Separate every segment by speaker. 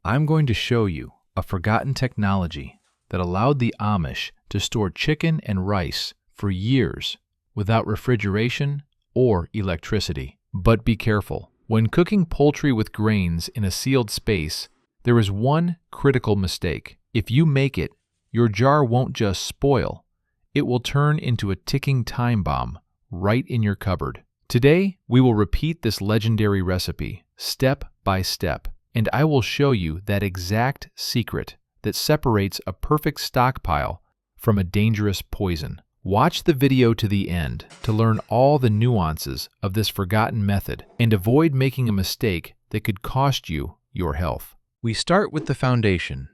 Speaker 1: I'm going to show you a forgotten technology that allowed the Amish to store chicken and rice for years without refrigeration or electricity. But be careful. When cooking poultry with grains in a sealed space, there is one critical mistake. If you make it, your jar won't just spoil. It will turn into a ticking time bomb right in your cupboard. Today, we will repeat this legendary recipe step by step, and I will show you that exact secret that separates a perfect stockpile from a dangerous poison. Watch the video to the end to learn all the nuances of this forgotten method and avoid making a mistake that could cost you your health. We start with the foundation: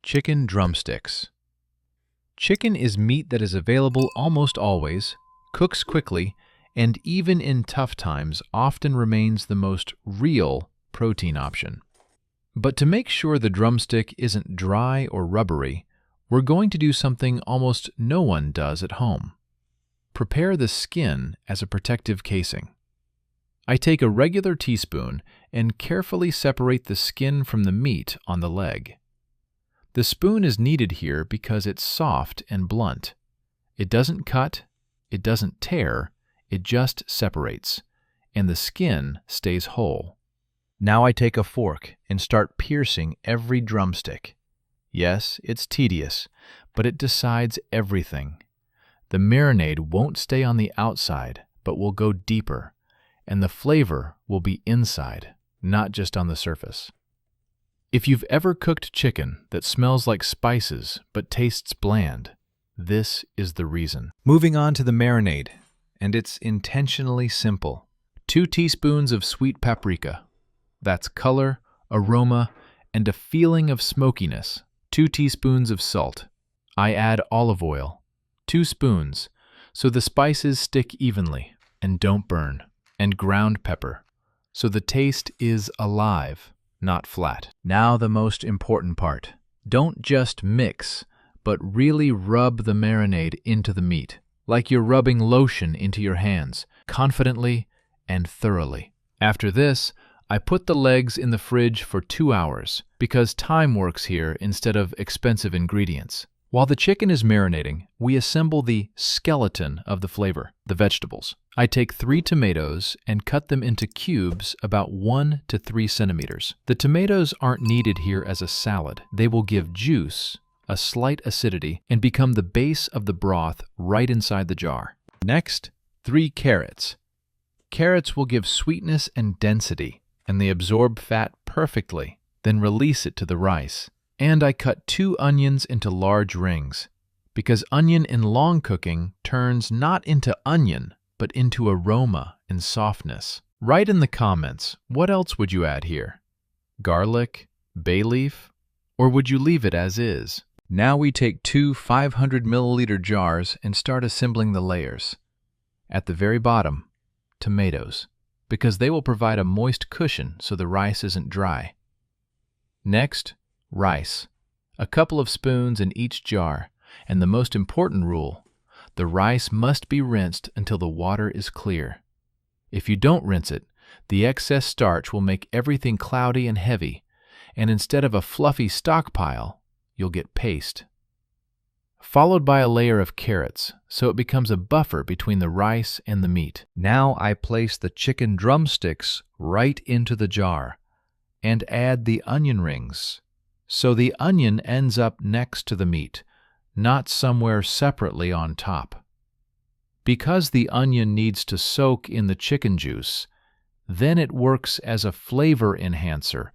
Speaker 1: chicken drumsticks. Chicken is meat that is available almost always, cooks quickly, and even in tough times often remains the most real protein option. But to make sure the drumstick isn't dry or rubbery, we're going to do something almost no one does at home. Prepare the skin as a protective casing. I take a regular teaspoon and carefully separate the skin from the meat on the leg. The spoon is needed here because it's soft and blunt. It doesn't cut, it doesn't tear, it just separates, and the skin stays whole. Now I take a fork and start piercing every drumstick. Yes, it's tedious, but it decides everything. The marinade won't stay on the outside, but will go deeper, and the flavor will be inside, not just on the surface. If you've ever cooked chicken that smells like spices but tastes bland, this is the reason. Moving on to the marinade, and it's intentionally simple. 2 teaspoons of sweet paprika. That's color, aroma, and a feeling of smokiness. 2 teaspoons of salt. I add olive oil, 2 spoons, so the spices stick evenly and don't burn. And ground pepper, so the taste is alive, not flat. Now the most important part. Don't just mix, but really rub the marinade into the meat, like you're rubbing lotion into your hands, confidently and thoroughly. After this, I put the legs in the fridge for 2 hours, because time works here instead of expensive ingredients. While the chicken is marinating, we assemble the skeleton of the flavor, the vegetables. I take 3 tomatoes and cut them into cubes about 1 to 3 centimeters. The tomatoes aren't needed here as a salad. They will give juice, a slight acidity, and become the base of the broth right inside the jar. Next, 3 carrots. Carrots will give sweetness and density, and they absorb fat perfectly, then release it to the rice. And I cut 2 onions into large rings, because onion in long cooking turns not into onion, but into aroma and softness. Write in the comments, what else would you add here? Garlic, bay leaf, or would you leave it as is? Now we take 2 500 milliliter jars and start assembling the layers. At the very bottom, tomatoes, because they will provide a moist cushion so the rice isn't dry. Next, rice. A couple of spoons in each jar, and the most important rule, the rice must be rinsed until the water is clear. If you don't rinse it, the excess starch will make everything cloudy and heavy, and instead of a fluffy stockpile, you'll get paste. Followed by a layer of carrots, so it becomes a buffer between the rice and the meat. Now I place the chicken drumsticks right into the jar, and add the onion rings. So the onion ends up next to the meat, not somewhere separately on top. Because the onion needs to soak in the chicken juice, then it works as a flavor enhancer,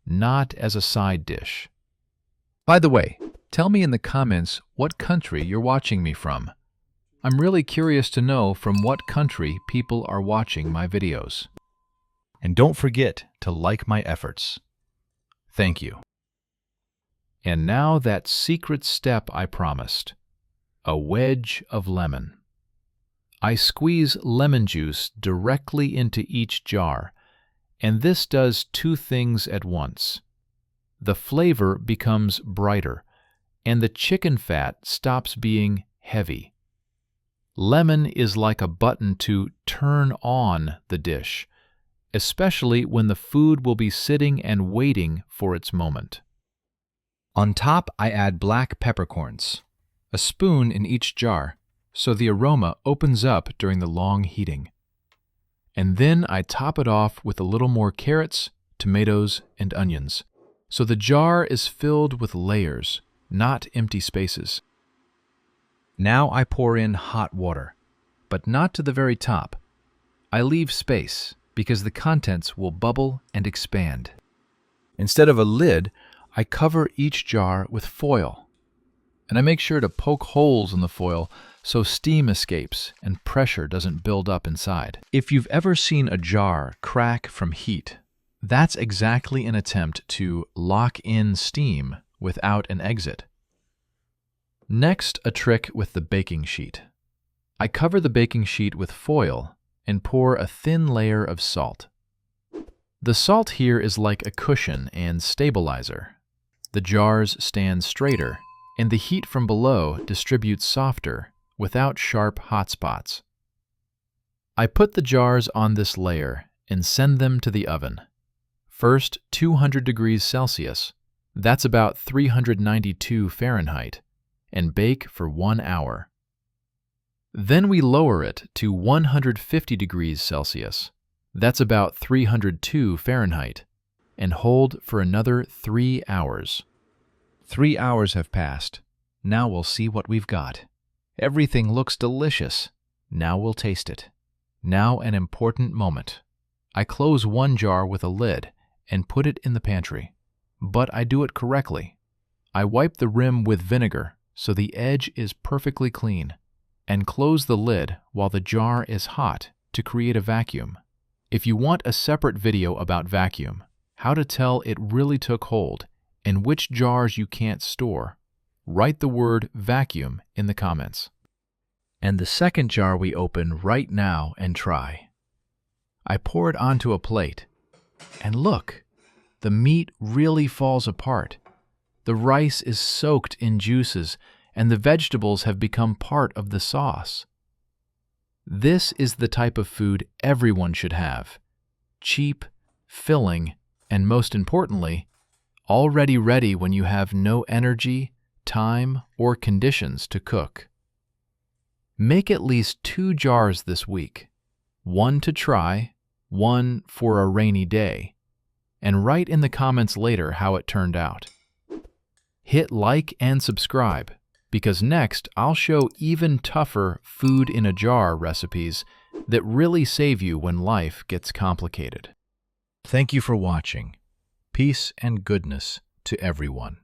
Speaker 1: not as a side dish. By the way, tell me in the comments what country you're watching me from. I'm really curious to know from what country people are watching my videos. And don't forget to like my efforts. Thank you. And now that secret step I promised, a wedge of lemon. I squeeze lemon juice directly into each jar, and this does 2 things at once. The flavor becomes brighter, and the chicken fat stops being heavy. Lemon is like a button to turn on the dish, especially when the food will be sitting and waiting for its moment. On top, I add black peppercorns, a spoon in each jar, so the aroma opens up during the long heating. And then I top it off with a little more carrots, tomatoes, and onions, so the jar is filled with layers, not empty spaces. Now I pour in hot water, but not to the very top. I leave space because the contents will bubble and expand. Instead of a lid, I cover each jar with foil, and I make sure to poke holes in the foil so steam escapes and pressure doesn't build up inside. If you've ever seen a jar crack from heat, that's exactly an attempt to lock in steam without an exit. Next, a trick with the baking sheet. I cover the baking sheet with foil and pour a thin layer of salt. The salt here is like a cushion and stabilizer. The jars stand straighter, and the heat from below distributes softer without sharp hot spots. I put the jars on this layer and send them to the oven. First, 200 degrees Celsius, that's about 392 Fahrenheit, and bake for 1 hour. Then we lower it to 150 degrees Celsius, that's about 302 Fahrenheit, and hold for another 3 hours. 3 hours have passed. Now we'll see what we've got. Everything looks delicious. Now we'll taste it. Now an important moment. I close one jar with a lid and put it in the pantry. But I do it correctly. I wipe the rim with vinegar so the edge is perfectly clean, and close the lid while the jar is hot to create a vacuum. If you want a separate video about vacuum, how to tell it really took hold, and which jars you can't store, write the word vacuum in the comments. And the second jar we open right now and try. I pour it onto a plate, and look, the meat really falls apart. The rice is soaked in juices, and the vegetables have become part of the sauce. This is the type of food everyone should have. Cheap, filling, and most importantly, already ready when you have no energy, time, or conditions to cook. Make at least 2 jars this week, 1 to try, 1 for a rainy day, and write in the comments later how it turned out. Hit like and subscribe, because next I'll show even tougher food in a jar recipes that really save you when life gets complicated. Thank you for watching. Peace and goodness to everyone.